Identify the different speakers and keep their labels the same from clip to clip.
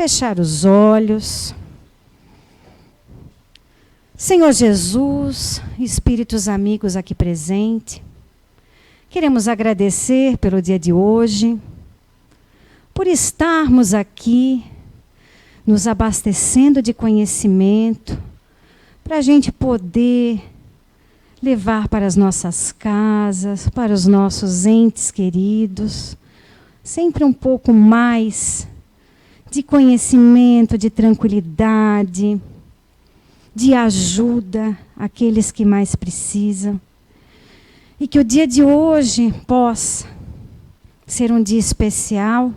Speaker 1: fechar os olhos. Senhor Jesus, espíritos amigos aqui presentes, queremos agradecer pelo dia de hoje, por estarmos aqui, nos abastecendo de conhecimento, para a gente poder levar para as nossas casas, para os nossos entes queridos, sempre um pouco mais de conhecimento, de tranquilidade, de ajuda àqueles que mais precisam. E que o dia de hoje possa ser um dia especial,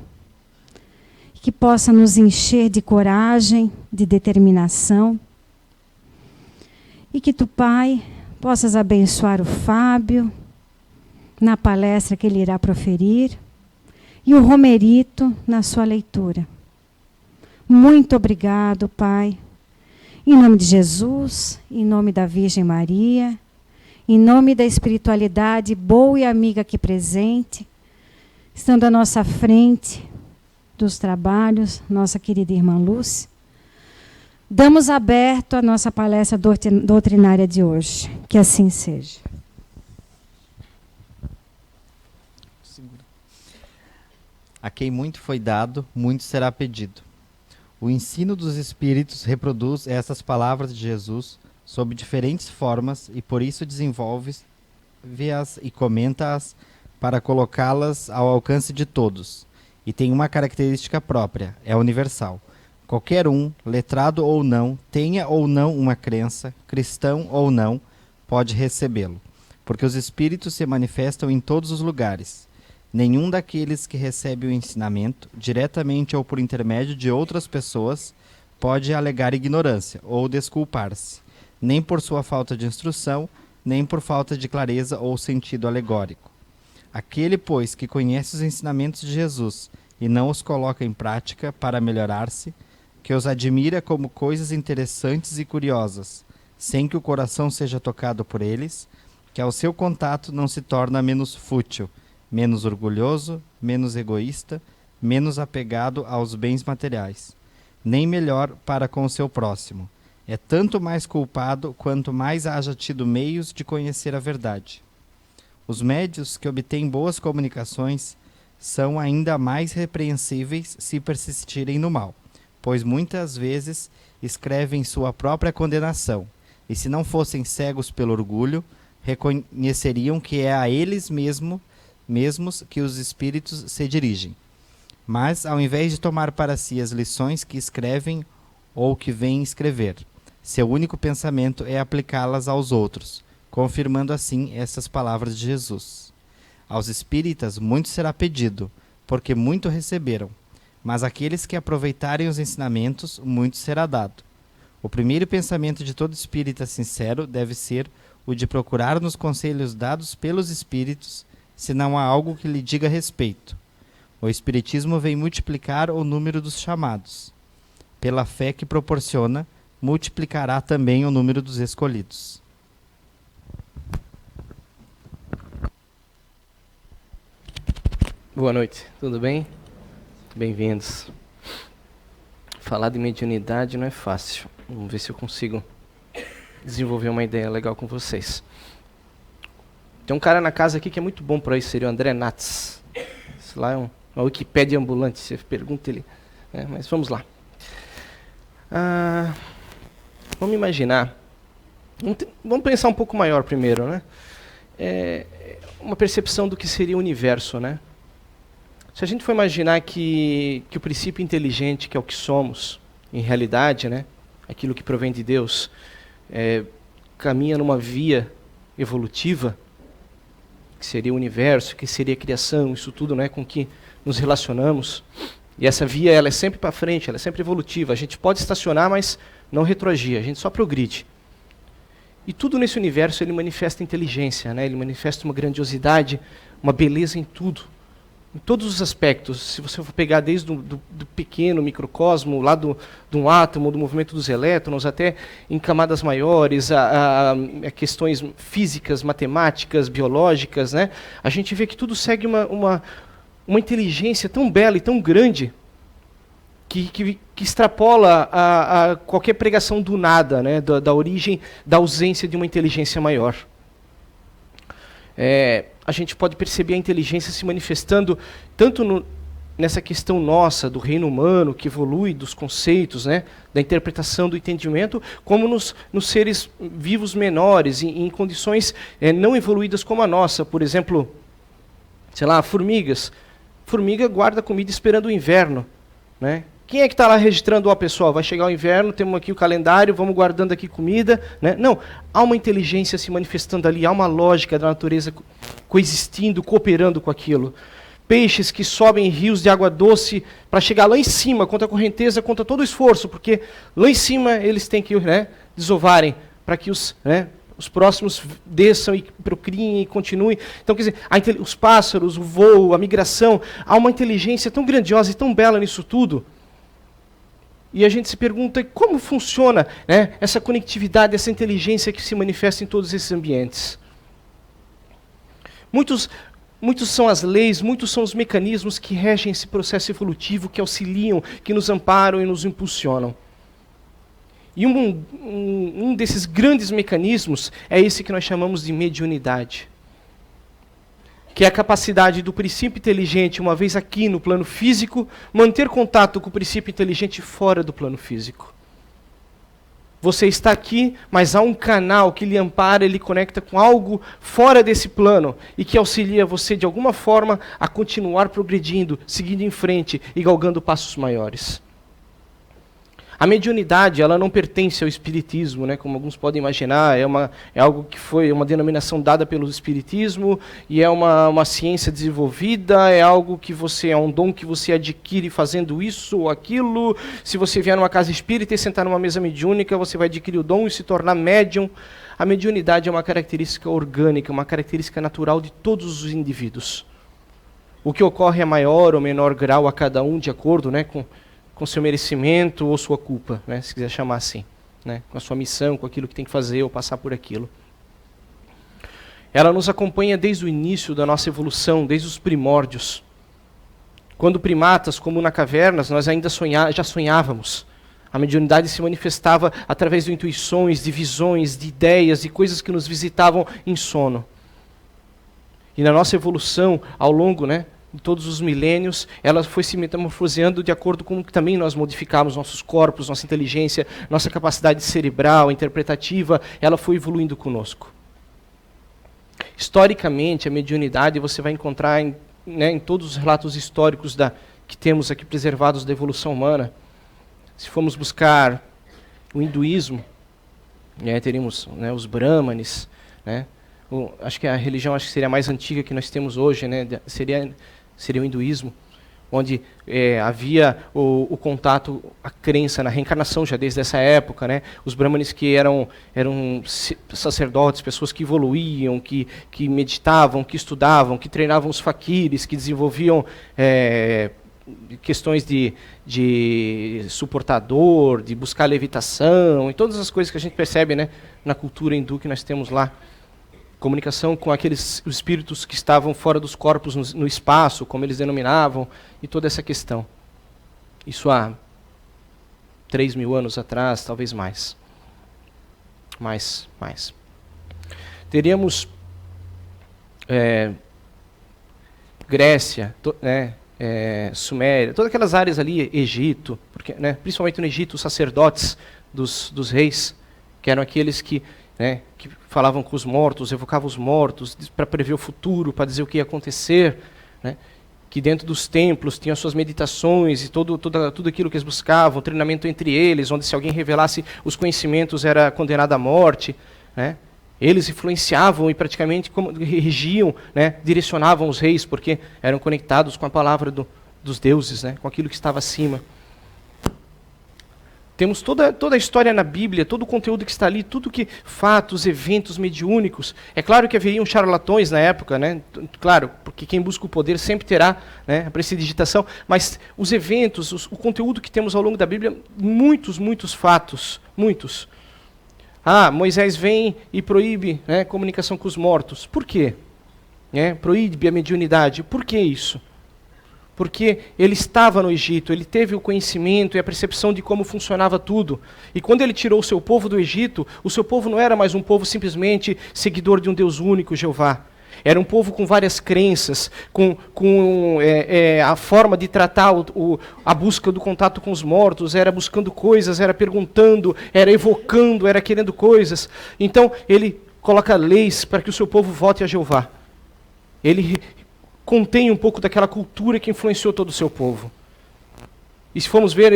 Speaker 1: que possa nos encher de coragem, de determinação. E que tu, Pai, possas abençoar o Fábio na palestra que ele irá proferir e o Romerito na sua leitura. Muito obrigado, Pai. Em nome de Jesus, em nome da Virgem Maria, em nome da espiritualidade boa e amiga aqui presente, estando à nossa frente dos trabalhos, nossa querida irmã Lúcia, damos aberto a nossa palestra doutrinária de hoje. Que assim seja.
Speaker 2: A quem muito foi dado, muito será pedido. O ensino dos Espíritos reproduz essas palavras de Jesus sob diferentes formas e por isso desenvolve-as e comenta-as para colocá-las ao alcance de todos. E tem uma característica própria, é universal. Qualquer um, letrado ou não, tenha ou não uma crença, cristão ou não, pode recebê-lo, porque os Espíritos se manifestam em todos os lugares. Nenhum daqueles que recebe o ensinamento, diretamente ou por intermédio de outras pessoas, pode alegar ignorância ou desculpar-se, nem por sua falta de instrução, nem por falta de clareza ou sentido alegórico. Aquele, pois, que conhece os ensinamentos de Jesus e não os coloca em prática para melhorar-se, que os admira como coisas interessantes e curiosas, sem que o coração seja tocado por eles, que ao seu contato não se torna menos fútil, menos orgulhoso, menos egoísta, menos apegado aos bens materiais, nem melhor para com o seu próximo. É tanto mais culpado quanto mais haja tido meios de conhecer a verdade. Os médios que obtêm boas comunicações são ainda mais repreensíveis se persistirem no mal, pois muitas vezes escrevem sua própria condenação, e se não fossem cegos pelo orgulho, reconheceriam que é a eles mesmos que os espíritos se dirigem. Mas, ao invés de tomar para si as lições que escrevem ou que vêm escrever, seu único pensamento é aplicá-las aos outros, confirmando assim essas palavras de Jesus. Aos espíritas muito será pedido, porque muito receberam, mas àqueles que aproveitarem os ensinamentos, muito será dado. O primeiro pensamento de todo espírita sincero deve ser o de procurar nos conselhos dados pelos espíritos, se não há algo que lhe diga respeito. O Espiritismo vem multiplicar o número dos chamados. Pela fé que proporciona, multiplicará também o número dos escolhidos.
Speaker 3: Boa noite, tudo bem? Bem-vindos. Falar de mediunidade não é fácil. Vamos ver se eu consigo desenvolver uma ideia legal com vocês. Tem um cara na casa aqui que é muito bom para isso, seria o André Nats. Isso lá é uma Wikipédia ambulante, você pergunta ele. Mas vamos lá. Vamos imaginar. Vamos pensar um pouco maior primeiro, né? Uma percepção do que seria o universo, né? Se a gente for imaginar que o princípio inteligente, que é o que somos, em realidade, né? Aquilo que provém de Deus, caminha numa via evolutiva, que seria o universo, que seria a criação, isso tudo, né, com que nos relacionamos. E essa via ela é sempre para frente, ela é sempre evolutiva. A gente pode estacionar, mas não retroagir, a gente só progride. E tudo nesse universo ele manifesta inteligência, né? Ele manifesta uma grandiosidade, uma beleza em tudo. Em todos os aspectos. Se você for pegar desde do pequeno microcosmo, lá de um átomo, do movimento dos elétrons, até em camadas maiores, a questões físicas, matemáticas, biológicas, né? A gente vê que tudo segue uma inteligência tão bela e tão grande que extrapola a qualquer pregação do nada, né? Da origem, da ausência de uma inteligência maior. A gente pode perceber a inteligência se manifestando tanto nessa questão nossa, do reino humano, que evolui, dos conceitos, né? Da interpretação, do entendimento, como nos seres vivos menores, em condições não evoluídas como a nossa. Por exemplo, sei lá, formigas. Formiga guarda comida esperando o inverno, né? Quem é que está lá registrando, ó, pessoal, vai chegar o inverno, temos aqui o calendário, vamos guardando aqui comida, né? Não, há uma inteligência se manifestando ali, há uma lógica da natureza coexistindo, cooperando com aquilo. Peixes que sobem em rios de água doce para chegar lá em cima, contra a correnteza, contra todo o esforço, porque lá em cima eles têm que, né, desovarem para que os próximos desçam e procriem e continuem. Então, quer dizer, os pássaros, o voo, a migração, há uma inteligência tão grandiosa e tão bela nisso tudo. E a gente se pergunta como funciona, né, essa conectividade, essa inteligência que se manifesta em todos esses ambientes. Muitos são as leis, muitos são os mecanismos que regem esse processo evolutivo, que auxiliam, que nos amparam e nos impulsionam. E um desses grandes mecanismos é esse que nós chamamos de mediunidade, que é a capacidade do princípio inteligente, uma vez aqui no plano físico, manter contato com o princípio inteligente fora do plano físico. Você está aqui, mas há um canal que lhe ampara, ele conecta com algo fora desse plano e que auxilia você, de alguma forma, a continuar progredindo, seguindo em frente e galgando passos maiores. A mediunidade, ela não pertence ao espiritismo, né, como alguns podem imaginar, é algo que foi uma denominação dada pelo espiritismo e é uma ciência desenvolvida, é algo que é um dom que você adquire fazendo isso ou aquilo. Se você vier numa casa espírita e sentar numa mesa mediúnica, você vai adquirir o dom e se tornar médium. A mediunidade é uma característica orgânica, uma característica natural de todos os indivíduos. O que ocorre a maior ou menor grau a cada um, de acordo, né, com seu merecimento ou sua culpa, né, se quiser chamar assim, né, com a sua missão, com aquilo que tem que fazer ou passar por aquilo. Ela nos acompanha desde o início da nossa evolução, desde os primórdios. Quando primatas, como na cavernas, nós ainda já sonhávamos. A mediunidade se manifestava através de intuições, de visões, de ideias, de coisas que nos visitavam em sono. E na nossa evolução, ao longo, né, de todos os milênios, ela foi se metamorfoseando de acordo com que também nós modificamos nossos corpos, nossa inteligência, nossa capacidade cerebral, interpretativa, ela foi evoluindo conosco. Historicamente, a mediunidade você vai encontrar em todos os relatos históricos que temos aqui preservados da evolução humana. Se formos buscar o hinduísmo, teríamos, né, os brahmanes, né, acho que a religião seria a mais antiga que nós temos hoje, né, seria o hinduísmo, onde havia o contato, a crença na reencarnação já desde essa época, né? Os brahmanes que eram sacerdotes, pessoas que evoluíam, que meditavam, que estudavam, que treinavam os faquires, que desenvolviam questões de suportador, de buscar levitação, e todas as coisas que a gente percebe, né, na cultura hindu que nós temos lá. Comunicação com aqueles espíritos que estavam fora dos corpos no espaço, como eles denominavam, e toda essa questão. Isso há 3.000 anos atrás, talvez mais. Mais. Teríamos Grécia, Suméria, todas aquelas áreas ali, Egito, porque, né, principalmente no Egito, os sacerdotes dos reis, que eram aqueles que falavam com os mortos, evocavam os mortos para prever o futuro, para dizer o que ia acontecer, né? Que dentro dos templos tinham suas meditações e tudo aquilo que eles buscavam, treinamento entre eles, onde se alguém revelasse os conhecimentos era condenado à morte, né? Eles influenciavam e praticamente regiam, né, direcionavam os reis, porque eram conectados com a palavra dos deuses, né, com aquilo que estava acima. Temos toda a história na Bíblia, todo o conteúdo que está ali, tudo que fatos, eventos mediúnicos. É claro que haveriam charlatões na época, né? Claro, porque quem busca o poder sempre terá, né, a prestidigitação, mas os eventos, o conteúdo que temos ao longo da Bíblia, muitos fatos, muitos. Moisés vem e proíbe, né, comunicação com os mortos. Por quê? Proíbe a mediunidade. Por que isso? Porque ele estava no Egito, ele teve o conhecimento e a percepção de como funcionava tudo. E quando ele tirou o seu povo do Egito, o seu povo não era mais um povo simplesmente seguidor de um Deus único, Jeová. Era um povo com várias crenças, com a forma de tratar a busca do contato com os mortos, era buscando coisas, era perguntando, era evocando, era querendo coisas. Então, ele coloca leis para que o seu povo volte a Jeová. Ele contém um pouco daquela cultura que influenciou todo o seu povo. E se formos ver,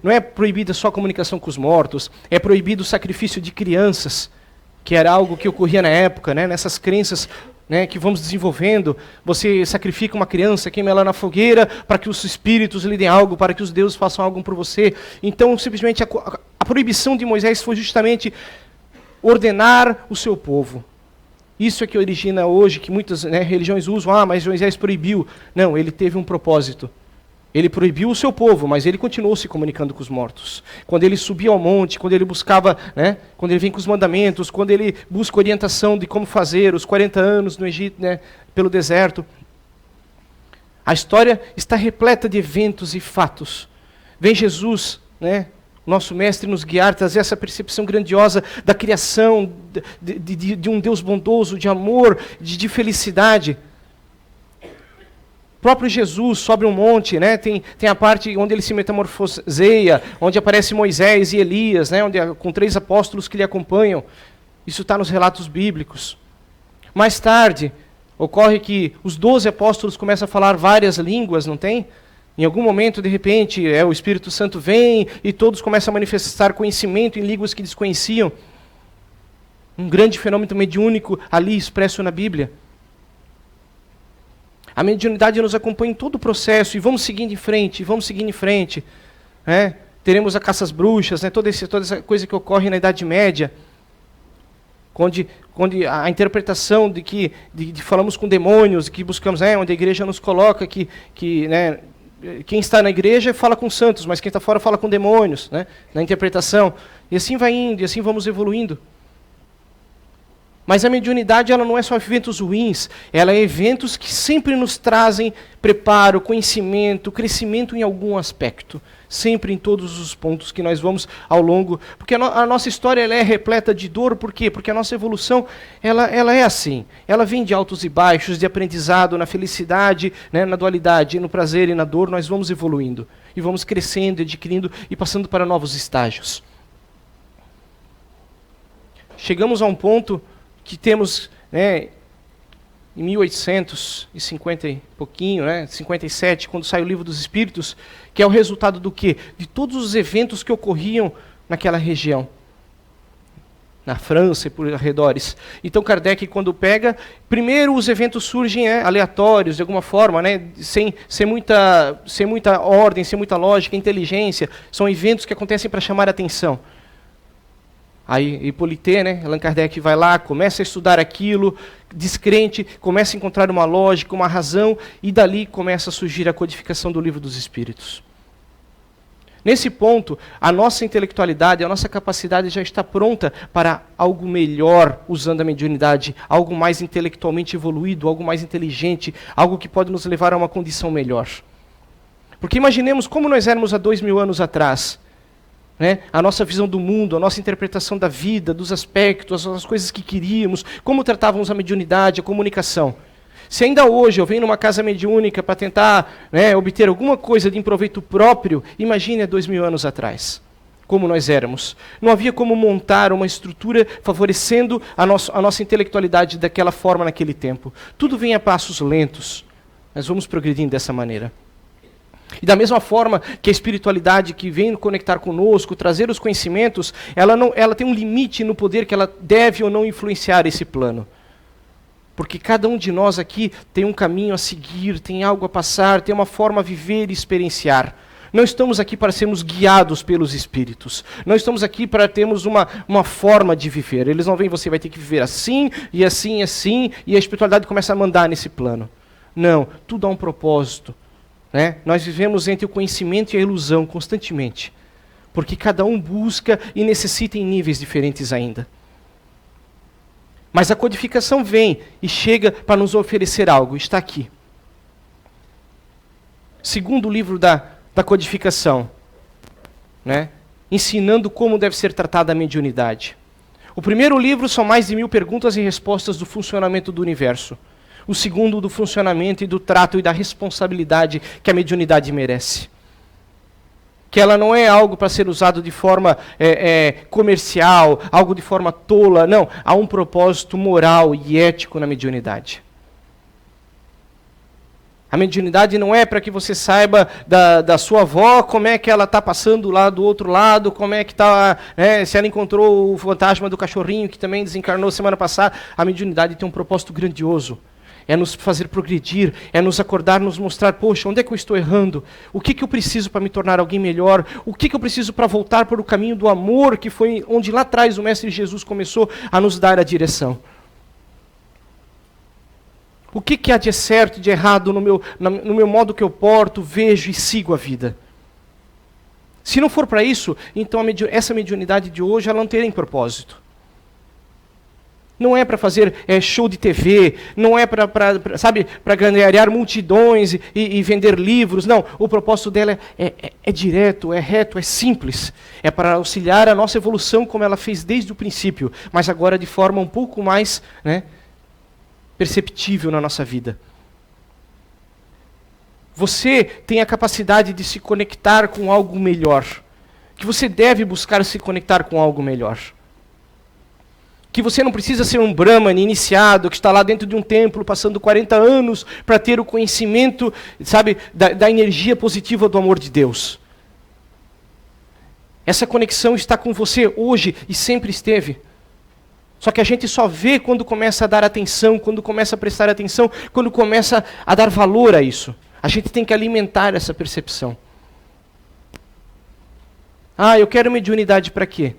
Speaker 3: não é proibida só a comunicação com os mortos, é proibido o sacrifício de crianças, que era algo que ocorria na época, né? Nessas crenças, né, que vamos desenvolvendo. Você sacrifica uma criança, queima ela na fogueira, para que os espíritos lhe deem algo, para que os deuses façam algo por você. Então, simplesmente, a proibição de Moisés foi justamente ordenar o seu povo. Isso é que origina hoje, que muitas, né, religiões usam, mas Moisés proibiu. Não, ele teve um propósito. Ele proibiu o seu povo, mas ele continuou se comunicando com os mortos. Quando ele subia ao monte, quando ele buscava, né, quando ele vem com os mandamentos, quando ele busca orientação de como fazer, os 40 anos no Egito, né, pelo deserto. A história está repleta de eventos e fatos. Vem Jesus, né, nosso mestre, nos guiar, trazer essa percepção grandiosa da criação, de um Deus bondoso, de amor, de felicidade. O próprio Jesus sobe um monte, né? Tem a parte onde ele se metamorfoseia, onde aparece Moisés e Elias, né? Com 3 apóstolos que lhe acompanham. Isso está nos relatos bíblicos. Mais tarde, ocorre que os 12 apóstolos começam a falar várias línguas, não tem? Em algum momento, de repente, o Espírito Santo vem e todos começam a manifestar conhecimento em línguas que desconheciam. Um grande fenômeno mediúnico ali expresso na Bíblia. A mediunidade nos acompanha em todo o processo e vamos seguindo em frente, né? Teremos a caça às bruxas, né? toda essa coisa que ocorre na Idade Média, onde a interpretação de que falamos com demônios, que buscamos, onde a igreja nos coloca que né, quem está na igreja fala com santos, mas quem está fora fala com demônios, né, na interpretação. E assim vai indo, e assim vamos evoluindo. Mas a mediunidade, ela não é só eventos ruins, ela é eventos que sempre nos trazem preparo, conhecimento, crescimento em algum aspecto. Sempre em todos os pontos que nós vamos ao longo. Porque a nossa história, ela é repleta de dor, por quê? Porque a nossa evolução, ela é assim. Ela vem de altos e baixos, de aprendizado, na felicidade, né, na dualidade, no prazer e na dor, nós vamos evoluindo. E vamos crescendo, adquirindo e passando para novos estágios. Chegamos a um ponto que temos, né, em 1850 e pouquinho, né, 57, quando sai o Livro dos Espíritos, que é o resultado do quê? De todos os eventos que ocorriam naquela região, na França e por arredores. Então Kardec, quando pega, primeiro os eventos surgem aleatórios, de alguma forma, né, sem muita ordem, sem muita lógica, inteligência, são eventos que acontecem para chamar a atenção. Aí Hippolyte, né, Allan Kardec vai lá, começa a estudar aquilo, descrente, começa a encontrar uma lógica, uma razão, e dali começa a surgir a codificação do Livro dos Espíritos. Nesse ponto, a nossa intelectualidade, a nossa capacidade já está pronta para algo melhor usando a mediunidade, algo mais intelectualmente evoluído, algo mais inteligente, algo que pode nos levar a uma condição melhor. Porque imaginemos como nós éramos há 2000 anos atrás. Né? A nossa visão do mundo, a nossa interpretação da vida, dos aspectos, as coisas que queríamos, como tratávamos a mediunidade, a comunicação. Se ainda hoje eu venho numa casa mediúnica para tentar, né, obter alguma coisa de proveito próprio, imagine há 2000 anos atrás, como nós éramos. Não havia como montar uma estrutura favorecendo a nossa intelectualidade daquela forma naquele tempo. Tudo vem a passos lentos. Nós vamos progredindo dessa maneira. E da mesma forma que a espiritualidade que vem conectar conosco, trazer os conhecimentos, ela tem um limite no poder que ela deve ou não influenciar esse plano. Porque cada um de nós aqui tem um caminho a seguir, tem algo a passar, tem uma forma a viver e experienciar. Não estamos aqui para sermos guiados pelos espíritos. Não estamos aqui para termos uma forma de viver. Eles não vêm, você vai ter que viver assim, e assim, e assim, e a espiritualidade começa a mandar nesse plano. Não, tudo há um propósito. Né? Nós vivemos entre o conhecimento e a ilusão constantemente, porque cada um busca e necessita em níveis diferentes ainda. Mas a codificação vem e chega para nos oferecer algo, está aqui. segundo livro da codificação, né? Ensinando como deve ser tratada a mediunidade. O primeiro livro são mais de 1000 perguntas e respostas do funcionamento do universo. O segundo, do funcionamento e do trato e da responsabilidade que a mediunidade merece. Que ela não é algo para ser usado de forma comercial, algo de forma tola. Não, há um propósito moral e ético na mediunidade. A mediunidade não é para que você saiba da sua avó, como é que ela está passando lá do outro lado, como é que está, se ela encontrou o fantasma do cachorrinho que também desencarnou semana passada. A mediunidade tem um propósito grandioso. É nos fazer progredir, é nos acordar, nos mostrar, poxa, onde é que eu estou errando? O que eu preciso para me tornar alguém melhor? O que eu preciso para voltar para o caminho do amor, que foi onde lá atrás o Mestre Jesus começou a nos dar a direção? O que há de certo, de errado no meu modo que eu porto, vejo e sigo a vida? Se não for para isso, então essa mediunidade de hoje ela não tem propósito. Não é para fazer show de TV, não é para ganhar multidões e vender livros. Não, o propósito dela é direto, é reto, é simples. É para auxiliar a nossa evolução como ela fez desde o princípio, mas agora de forma um pouco mais perceptível na nossa vida. Você tem a capacidade de se conectar com algo melhor. Que você deve buscar se conectar com algo melhor. Que você não precisa ser um Brahman iniciado, que está lá dentro de um templo, passando 40 anos, para ter o conhecimento, da energia positiva do amor de Deus. Essa conexão está com você hoje e sempre esteve. Só que a gente só vê quando começa a dar atenção, quando começa a prestar atenção, quando começa a dar valor a isso. A gente tem que alimentar essa percepção. Eu quero mediunidade para quê?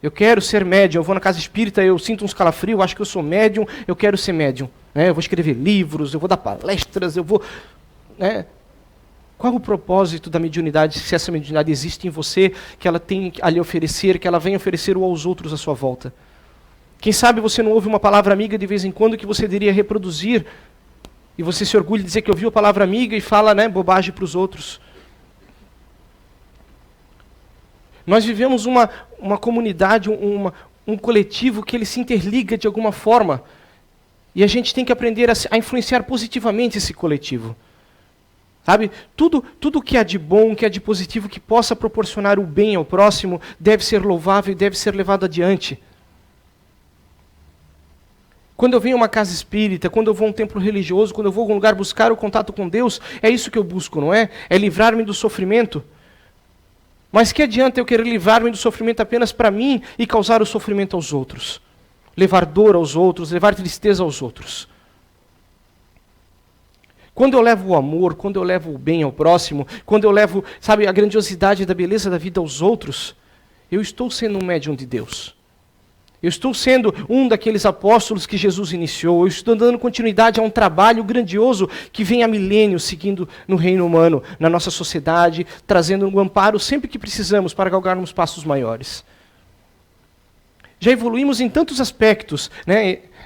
Speaker 3: Eu quero ser médium, eu vou na casa espírita, eu sinto uns calafrios, eu acho que eu sou médium, eu quero ser médium. Eu vou escrever livros, eu vou dar palestras, eu vou... Qual o propósito da mediunidade, se essa mediunidade existe em você, que ela tem a lhe oferecer, que ela vem oferecer aos outros à sua volta? Quem sabe você não ouve uma palavra amiga de vez em quando que você deveria reproduzir, e você se orgulha de dizer que ouviu a palavra amiga e fala bobagem para os outros. Nós vivemos uma comunidade, um coletivo que ele se interliga de alguma forma, e a gente tem que aprender a influenciar positivamente esse coletivo. Tudo que há de bom, que há de positivo, que possa proporcionar o bem ao próximo, deve ser louvável e deve ser levado adiante. Quando eu venho a uma casa espírita, quando eu vou a um templo religioso, quando eu vou a algum lugar buscar o contato com Deus, é isso que eu busco, não é? É livrar-me do sofrimento. Mas que adianta eu querer livrar-me do sofrimento apenas para mim e causar o sofrimento aos outros? Levar dor aos outros, levar tristeza aos outros. Quando eu levo o amor, quando eu levo o bem ao próximo, quando eu levo, a grandiosidade da beleza da vida aos outros, eu estou sendo um médium de Deus. Eu estou sendo um daqueles apóstolos que Jesus iniciou. Eu estou dando continuidade a um trabalho grandioso que vem há milênios seguindo no reino humano, na nossa sociedade, trazendo um amparo sempre que precisamos para galgarmos passos maiores. Já evoluímos em tantos aspectos,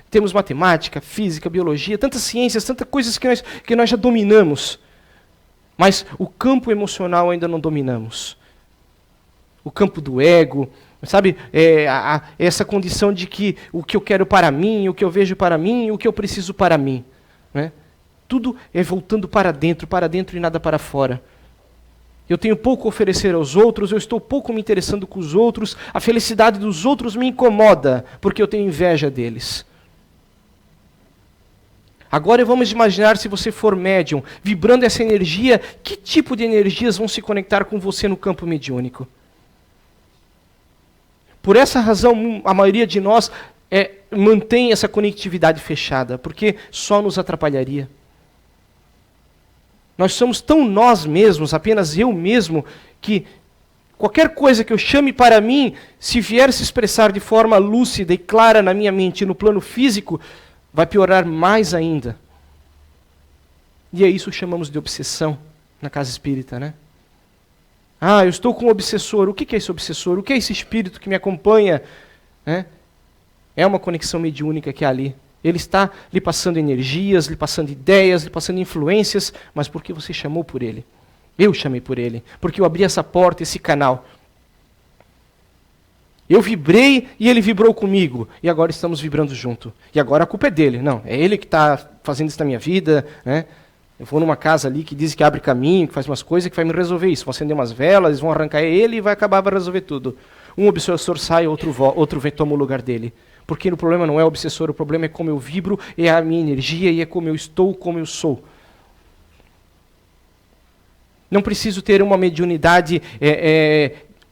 Speaker 3: Temos matemática, física, biologia, tantas ciências, tantas coisas que nós já dominamos. Mas o campo emocional ainda não dominamos. O campo do ego, essa condição de que o que eu quero para mim, o que eu vejo para mim, o que eu preciso para mim. Tudo é voltando para dentro e nada para fora. Eu tenho pouco a oferecer aos outros, eu estou pouco me interessando com os outros, a felicidade dos outros me incomoda, porque eu tenho inveja deles. Agora vamos imaginar, se você for médium, vibrando essa energia, que tipo de energias vão se conectar com você no campo mediúnico? Por essa razão, a maioria de nós mantém essa conectividade fechada, porque só nos atrapalharia. Nós somos tão nós mesmos, apenas eu mesmo, que qualquer coisa que eu chame para mim, se vier se expressar de forma lúcida e clara na minha mente, no plano físico, vai piorar mais ainda. E é isso que chamamos de obsessão na casa espírita, eu estou com um obsessor. O que é esse obsessor? O que é esse espírito que me acompanha? É uma conexão mediúnica que há ali. Ele está lhe passando energias, lhe passando ideias, lhe passando influências, mas porque você chamou por ele. Eu chamei por ele, porque eu abri essa porta, esse canal. Eu vibrei e ele vibrou comigo, e agora estamos vibrando junto. E agora a culpa é dele. Não, é ele que está fazendo isso na minha vida, né? Eu vou numa casa ali que diz que abre caminho, que faz umas coisas, que vai me resolver isso. Vão acender umas velas, eles vão arrancar ele e vai acabar, vai resolver tudo. Um obsessor sai, outro vem toma o lugar dele. Porque o problema não é o obsessor, o problema é como eu vibro, é a minha energia e é como eu estou, como eu sou. Não preciso ter uma mediunidade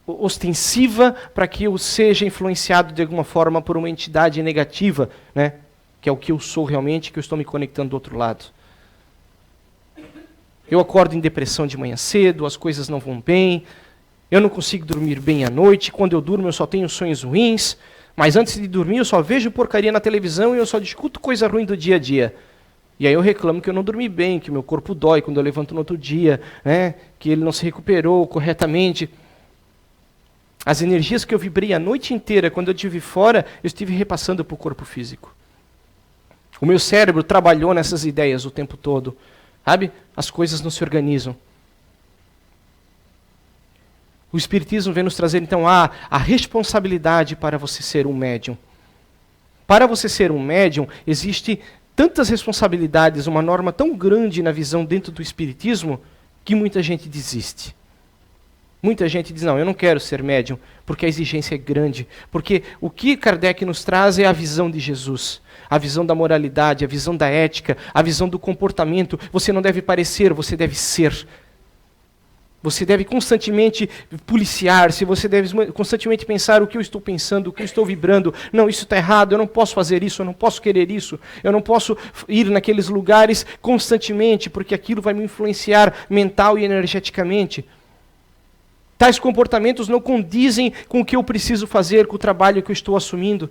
Speaker 3: ostensiva para que eu seja influenciado de alguma forma por uma entidade negativa, né? Que é o que eu sou realmente, que eu estou me conectando do outro lado. Eu acordo em depressão de manhã cedo, as coisas não vão bem, eu não consigo dormir bem à noite, quando eu durmo eu só tenho sonhos ruins, mas antes de dormir eu só vejo porcaria na televisão e eu só discuto coisa ruim do dia a dia. E aí eu reclamo que eu não dormi bem, que o meu corpo dói quando eu levanto no outro dia, né? Que ele não se recuperou corretamente. As energias que eu vibrei a noite inteira, quando eu estive fora, eu estive repassando para o corpo físico. O meu cérebro trabalhou nessas ideias o tempo todo. Sabe? As coisas não se organizam. O Espiritismo vem nos trazer, então, a responsabilidade para você ser um médium. Para você ser um médium, existe tantas responsabilidades, uma norma tão grande na visão dentro do Espiritismo, que muita gente desiste. Muita gente diz, não, eu não quero ser médium, porque a exigência é grande. Porque o que Kardec nos traz é a visão de Jesus. A visão da moralidade, a visão da ética, a visão do comportamento. Você não deve parecer, você deve ser. Você deve constantemente policiar-se, você deve constantemente pensar o que eu estou pensando, o que eu estou vibrando. Não, isso está errado, eu não posso fazer isso, eu não posso querer isso. Eu não posso ir naqueles lugares constantemente, porque aquilo vai me influenciar mental e energeticamente. Tais comportamentos não condizem com o que eu preciso fazer, com o trabalho que eu estou assumindo.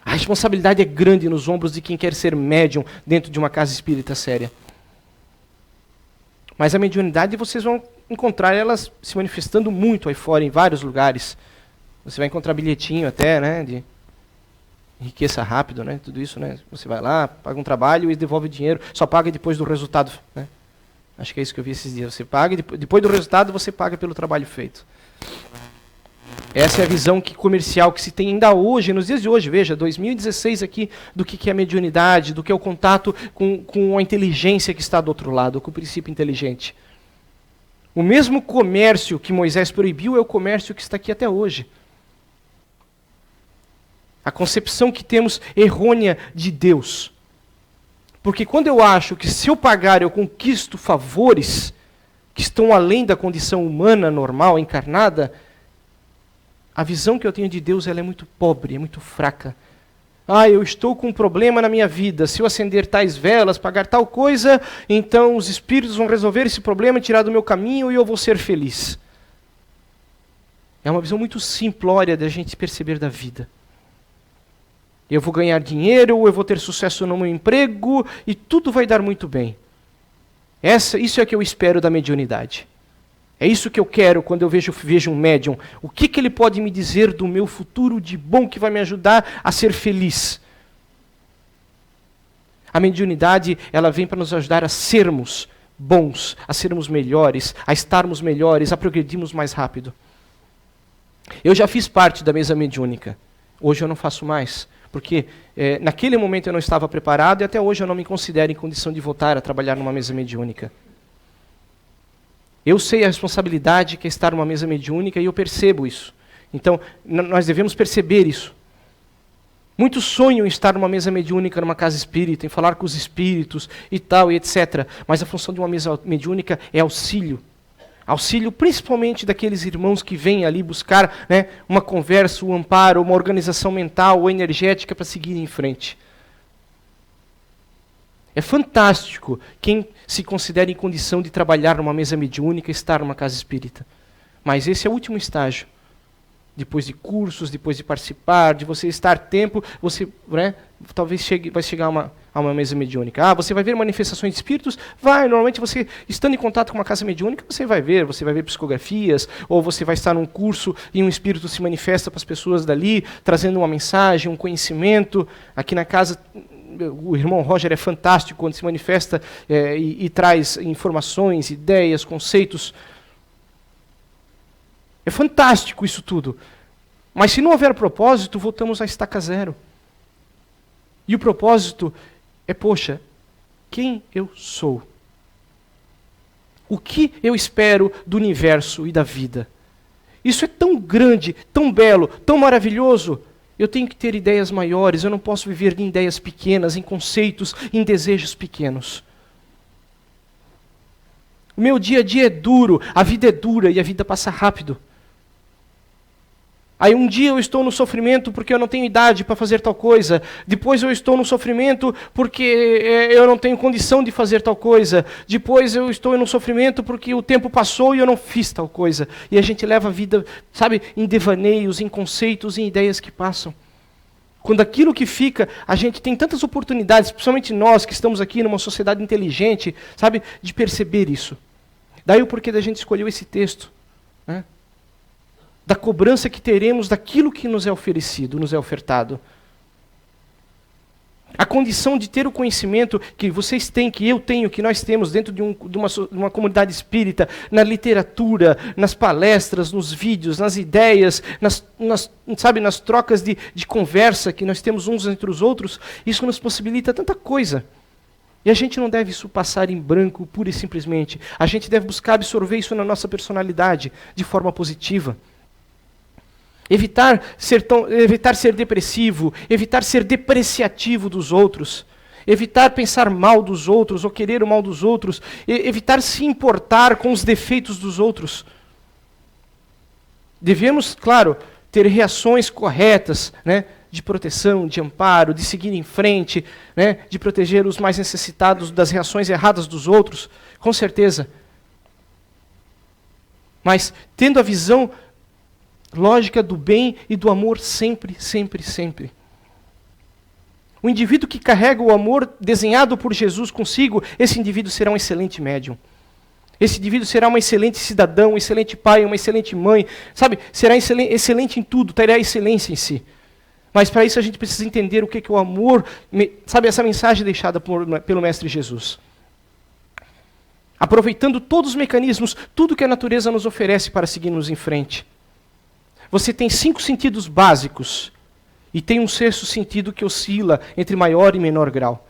Speaker 3: A responsabilidade é grande nos ombros de quem quer ser médium dentro de uma casa espírita séria. Mas a mediunidade vocês vão encontrar elas se manifestando muito aí fora, em vários lugares. Você vai encontrar bilhetinho até, né, de enriqueça rápido, né, tudo isso, né. Você vai lá, paga um trabalho e devolve o dinheiro, só paga depois do resultado, né. Acho que é isso que eu vi esses dias. Você paga, depois do resultado você paga pelo trabalho feito. Essa é a visão comercial que se tem ainda hoje, nos dias de hoje, veja, 2016 aqui, do que é a mediunidade, do que é o contato com a inteligência que está do outro lado, com o princípio inteligente. O mesmo comércio que Moisés proibiu é o comércio que está aqui até hoje. A concepção que temos errônea de Deus. Porque quando eu acho que se eu pagar eu conquisto favores que estão além da condição humana normal, encarnada, a visão que eu tenho de Deus ela é muito pobre, é muito fraca. Eu estou com um problema na minha vida, se eu acender tais velas, pagar tal coisa, então os espíritos vão resolver esse problema, tirar do meu caminho e eu vou ser feliz. É uma visão muito simplória da gente perceber da vida. Eu vou ganhar dinheiro, eu vou ter sucesso no meu emprego e tudo vai dar muito bem. Isso é o que eu espero da mediunidade. É isso que eu quero quando eu vejo um médium. O que ele pode me dizer do meu futuro de bom que vai me ajudar a ser feliz? A mediunidade, ela vem para nos ajudar a sermos bons, a sermos melhores, a estarmos melhores, a progredirmos mais rápido. Eu já fiz parte da mesa mediúnica. Hoje eu não faço mais. Porque naquele momento eu não estava preparado e até hoje eu não me considero em condição de voltar a trabalhar numa mesa mediúnica. Eu sei a responsabilidade que é estar numa mesa mediúnica e eu percebo isso. Então, nós devemos perceber isso. Muitos sonham em estar numa mesa mediúnica, numa casa espírita, em falar com os espíritos e tal, e etc. Mas a função de uma mesa mediúnica é auxílio. Auxílio principalmente daqueles irmãos que vêm ali buscar, né, uma conversa, um amparo, uma organização mental ou energética para seguir em frente. É fantástico quem se considera em condição de trabalhar numa mesa mediúnica e estar numa casa espírita. Mas esse é o último estágio. Depois de cursos, depois de participar, de você estar tempo, você, né, talvez vai chegar a uma mesa mediúnica. Ah, você vai ver manifestações de espíritos? Vai, normalmente você, estando em contato com uma casa mediúnica, você vai ver psicografias, ou você vai estar num curso e um espírito se manifesta para as pessoas dali, trazendo uma mensagem, um conhecimento. Aqui na casa, o irmão Roger é fantástico quando se manifesta e traz informações, ideias, conceitos. É fantástico isso tudo. Mas se não houver propósito, voltamos à estaca zero. E o propósito é, poxa, quem eu sou? O que eu espero do universo e da vida? Isso é tão grande, tão belo, tão maravilhoso. Eu tenho que ter ideias maiores, eu não posso viver em ideias pequenas, em conceitos, em desejos pequenos. O meu dia a dia é duro, a vida é dura e a vida passa rápido. Aí um dia eu estou no sofrimento porque eu não tenho idade para fazer tal coisa. Depois eu estou no sofrimento porque eu não tenho condição de fazer tal coisa. Depois eu estou no sofrimento porque o tempo passou e eu não fiz tal coisa. E a gente leva a vida, sabe, em devaneios, em conceitos, em ideias que passam. Quando aquilo que fica, a gente tem tantas oportunidades, principalmente nós que estamos aqui numa sociedade inteligente, sabe, de perceber isso. Daí o porquê da gente escolheu esse texto, né? Da cobrança que teremos daquilo que nos é oferecido, nos é ofertado. A condição de ter o conhecimento que vocês têm, que eu tenho, que nós temos dentro de uma comunidade espírita, na literatura, nas palestras, nos vídeos, nas ideias, nas trocas de conversa que nós temos uns entre os outros, isso nos possibilita tanta coisa. E a gente não deve isso passar em branco, pura e simplesmente. A gente deve buscar absorver isso na nossa personalidade, de forma positiva. Evitar ser depressivo, evitar ser depreciativo dos outros, evitar pensar mal dos outros ou querer o mal dos outros, evitar se importar com os defeitos dos outros. Devemos, claro, ter reações corretas, né, de proteção, de amparo, de seguir em frente, né, de proteger os mais necessitados das reações erradas dos outros, com certeza. Mas tendo a visão lógica do bem e do amor sempre, sempre, sempre. O indivíduo que carrega o amor desenhado por Jesus consigo, esse indivíduo será um excelente médium. Esse indivíduo será um excelente cidadão, um excelente pai, uma excelente mãe, sabe? Será excelente em tudo, terá excelência em si. Mas para isso a gente precisa entender o que é o amor, sabe, essa mensagem deixada pelo Mestre Jesus. Aproveitando todos os mecanismos, tudo que a natureza nos oferece para seguirmos em frente. Você tem 5 sentidos básicos e tem um 6º sentido que oscila entre maior e menor grau.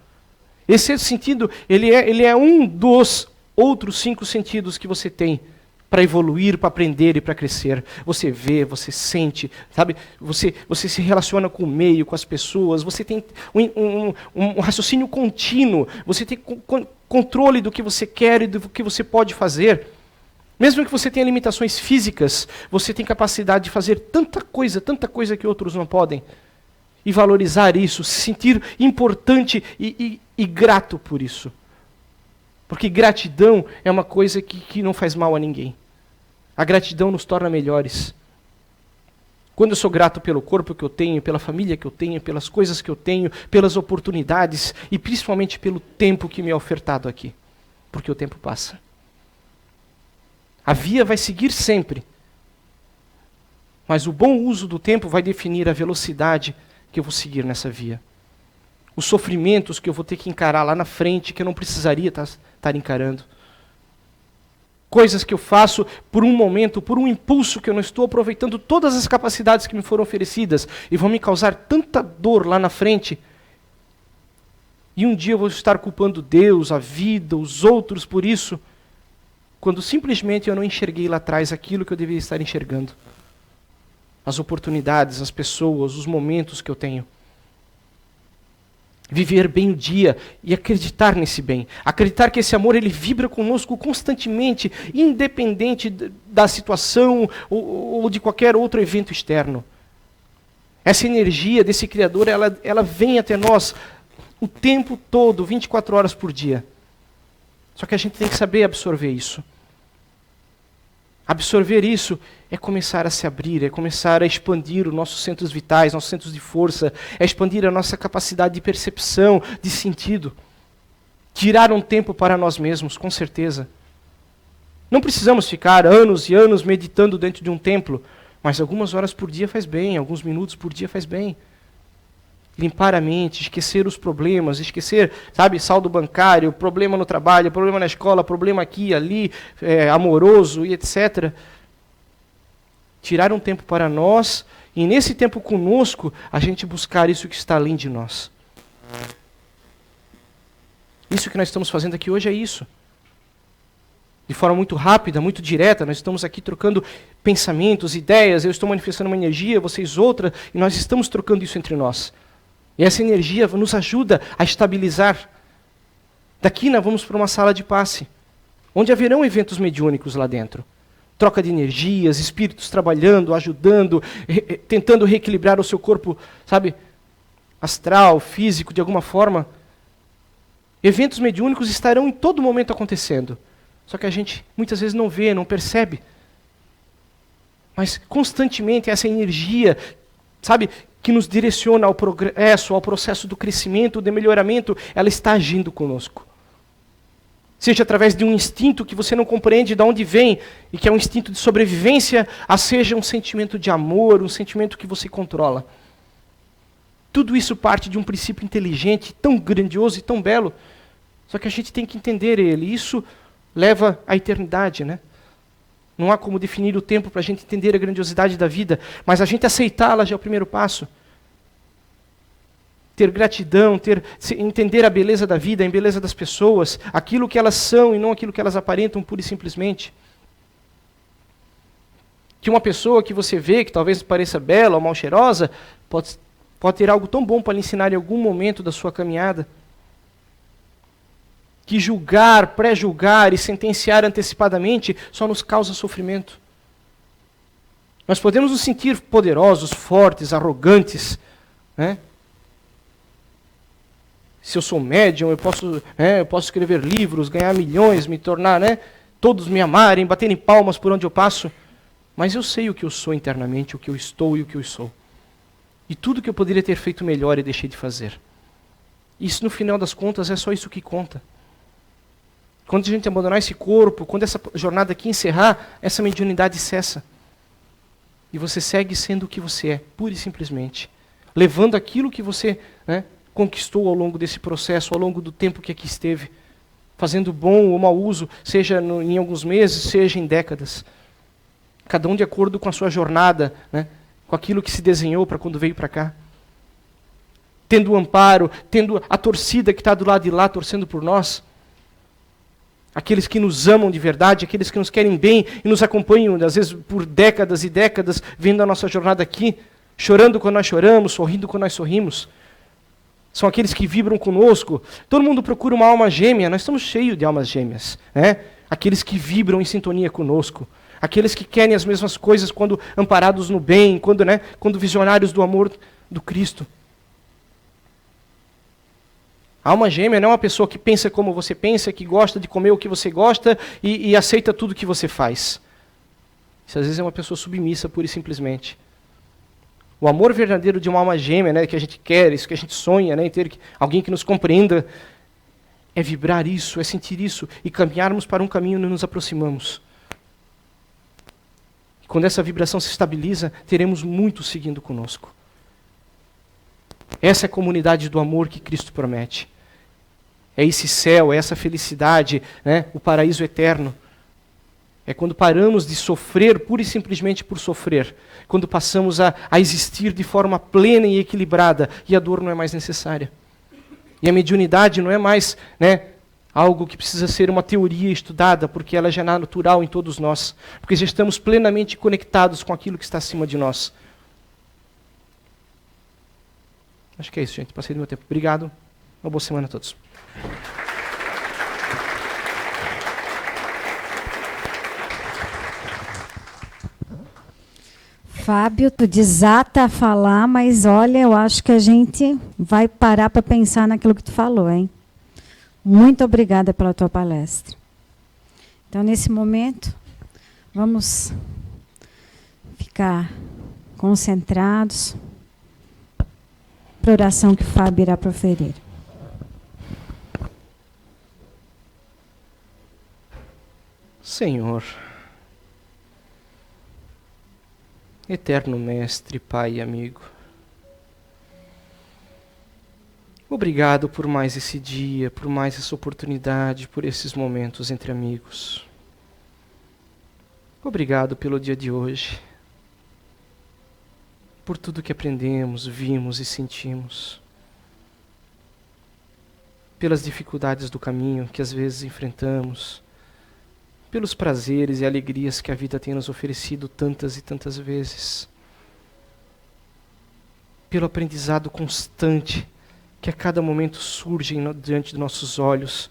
Speaker 3: Esse 6º sentido, ele é um dos outros 5 sentidos que você tem para evoluir, para aprender e para crescer. Você vê, você sente, sabe? Você se relaciona com o meio, com as pessoas, você tem um raciocínio contínuo, você tem controle do que você quer e do que você pode fazer. Mesmo que você tenha limitações físicas, você tem capacidade de fazer tanta coisa que outros não podem. E valorizar isso, se sentir importante e grato por isso. Porque gratidão é uma coisa que não faz mal a ninguém. A gratidão nos torna melhores. Quando eu sou grato pelo corpo que eu tenho, pela família que eu tenho, pelas coisas que eu tenho, pelas oportunidades e principalmente pelo tempo que me é ofertado aqui. Porque o tempo passa. A via vai seguir sempre. Mas o bom uso do tempo vai definir a velocidade que eu vou seguir nessa via. Os sofrimentos que eu vou ter que encarar lá na frente, que eu não precisaria estar encarando. Coisas que eu faço por um momento, por um impulso que eu não estou aproveitando todas as capacidades que me foram oferecidas e vão me causar tanta dor lá na frente. E um dia eu vou estar culpando Deus, a vida, os outros por isso, quando simplesmente eu não enxerguei lá atrás aquilo que eu deveria estar enxergando. As oportunidades, as pessoas, os momentos que eu tenho. Viver bem o dia e acreditar nesse bem. Acreditar que esse amor ele vibra conosco constantemente, independente da situação ou de qualquer outro evento externo. Essa energia desse Criador, ela vem até nós o tempo todo, 24 horas por dia. Só que a gente tem que saber absorver isso. Absorver isso é começar a se abrir, é começar a expandir os nossos centros vitais, nossos centros de força, é expandir a nossa capacidade de percepção, de sentido. Tirar um tempo para nós mesmos, com certeza. Não precisamos ficar anos e anos meditando dentro de um templo, mas algumas horas por dia faz bem, alguns minutos por dia faz bem. Limpar a mente, esquecer os problemas, esquecer, saldo bancário, problema no trabalho, problema na escola, problema aqui, ali, amoroso e etc. Tirar um tempo para nós e nesse tempo conosco a gente buscar isso que está além de nós. Isso que nós estamos fazendo aqui hoje é isso. De forma muito rápida, muito direta, nós estamos aqui trocando pensamentos, ideias, eu estou manifestando uma energia, vocês outra, e nós estamos trocando isso entre nós. E essa energia nos ajuda a estabilizar. Daqui nós vamos para uma sala de passe, onde haverão eventos mediúnicos lá dentro. Troca de energias, espíritos trabalhando, ajudando, tentando reequilibrar o seu corpo, astral, físico, de alguma forma. Eventos mediúnicos estarão em todo momento acontecendo. Só que a gente muitas vezes não vê, não percebe. Mas constantemente essa energia, que nos direciona ao progresso, ao processo do crescimento, do melhoramento, ela está agindo conosco. Seja através de um instinto que você não compreende de onde vem, e que é um instinto de sobrevivência, a seja um sentimento de amor, um sentimento que você controla. Tudo isso parte de um princípio inteligente, tão grandioso e tão belo, só que a gente tem que entender ele. Isso leva à eternidade, né? Não há como definir o tempo para a gente entender a grandiosidade da vida, mas a gente aceitá-la já é o primeiro passo. Ter gratidão, entender a beleza da vida, a beleza das pessoas, aquilo que elas são e não aquilo que elas aparentam pura e simplesmente. Que uma pessoa que você vê, que talvez pareça bela ou mal cheirosa, pode ter algo tão bom para lhe ensinar em algum momento da sua caminhada. Que julgar, pré-julgar e sentenciar antecipadamente só nos causa sofrimento. Nós podemos nos sentir poderosos, fortes, arrogantes, né? Se eu sou médium, eu posso escrever livros, ganhar milhões, me tornar, todos me amarem, baterem palmas por onde eu passo. Mas eu sei o que eu sou internamente, o que eu estou e o que eu sou. E tudo que eu poderia ter feito melhor e deixei de fazer. Isso, no final das contas, é só isso que conta. Quando a gente abandonar esse corpo, quando essa jornada aqui encerrar, essa mediunidade cessa. E você segue sendo o que você é, pura e simplesmente. Levando aquilo que você conquistou ao longo desse processo, ao longo do tempo que aqui esteve. Fazendo bom ou mau uso, seja em alguns meses, seja em décadas. Cada um de acordo com a sua jornada, com aquilo que se desenhou para quando veio para cá. Tendo o amparo, tendo a torcida que está do lado de lá torcendo por nós. Aqueles que nos amam de verdade, aqueles que nos querem bem e nos acompanham, às vezes por décadas e décadas, vendo a nossa jornada aqui, chorando quando nós choramos, sorrindo quando nós sorrimos. São aqueles que vibram conosco. Todo mundo procura uma alma gêmea, nós estamos cheios de almas gêmeas. Aqueles que vibram em sintonia conosco. Aqueles que querem as mesmas coisas quando amparados no bem, quando visionários do amor do Cristo. A alma gêmea não é uma pessoa que pensa como você pensa, que gosta de comer o que você gosta e aceita tudo que você faz. Isso às vezes é uma pessoa submissa, pura e simplesmente. O amor verdadeiro de uma alma gêmea, que a gente quer, isso que a gente sonha, em ter alguém que nos compreenda, é vibrar isso, é sentir isso e caminharmos para um caminho onde nos aproximamos. E quando essa vibração se estabiliza, teremos muitos seguindo conosco. Essa é a comunidade do amor que Cristo promete. É esse céu, é essa felicidade, o paraíso eterno. É quando paramos de sofrer pura e simplesmente por sofrer. Quando passamos a existir de forma plena e equilibrada e a dor não é mais necessária. E a mediunidade não é mais algo que precisa ser uma teoria estudada, porque ela já é natural em todos nós. Porque já estamos plenamente conectados com aquilo que está acima de nós. Acho que é isso, gente. Passei do meu tempo. Obrigado. Uma boa semana a todos.
Speaker 1: Fábio, tu desata a falar, mas olha, eu acho que a gente vai parar para pensar naquilo que tu falou, hein? Muito obrigada pela tua palestra. Então, nesse momento, Vamos ficar concentrados para a oração que o Fábio irá proferir.
Speaker 3: Senhor, eterno Mestre, Pai e amigo, obrigado por mais esse dia, por mais essa oportunidade, por esses momentos entre amigos. Obrigado pelo dia de hoje, por tudo que aprendemos, vimos e sentimos, pelas dificuldades do caminho que às vezes enfrentamos, pelos prazeres e alegrias que a vida tem nos oferecido tantas e tantas vezes, pelo aprendizado constante que a cada momento surge diante de nossos olhos,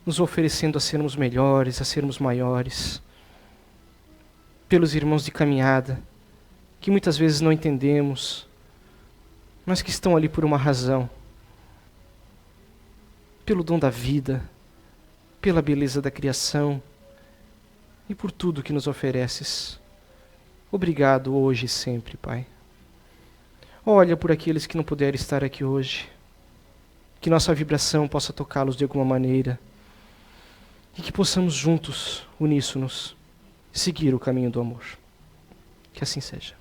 Speaker 3: nos oferecendo a sermos melhores, a sermos maiores, pelos irmãos de caminhada, que muitas vezes não entendemos, mas que estão ali por uma razão, pelo dom da vida, pela beleza da criação, e por tudo que nos ofereces. Obrigado hoje e sempre, Pai. Olha por aqueles que não puderem estar aqui hoje, que nossa vibração possa tocá-los de alguma maneira, e que possamos juntos, uníssonos, seguir o caminho do amor. Que assim seja.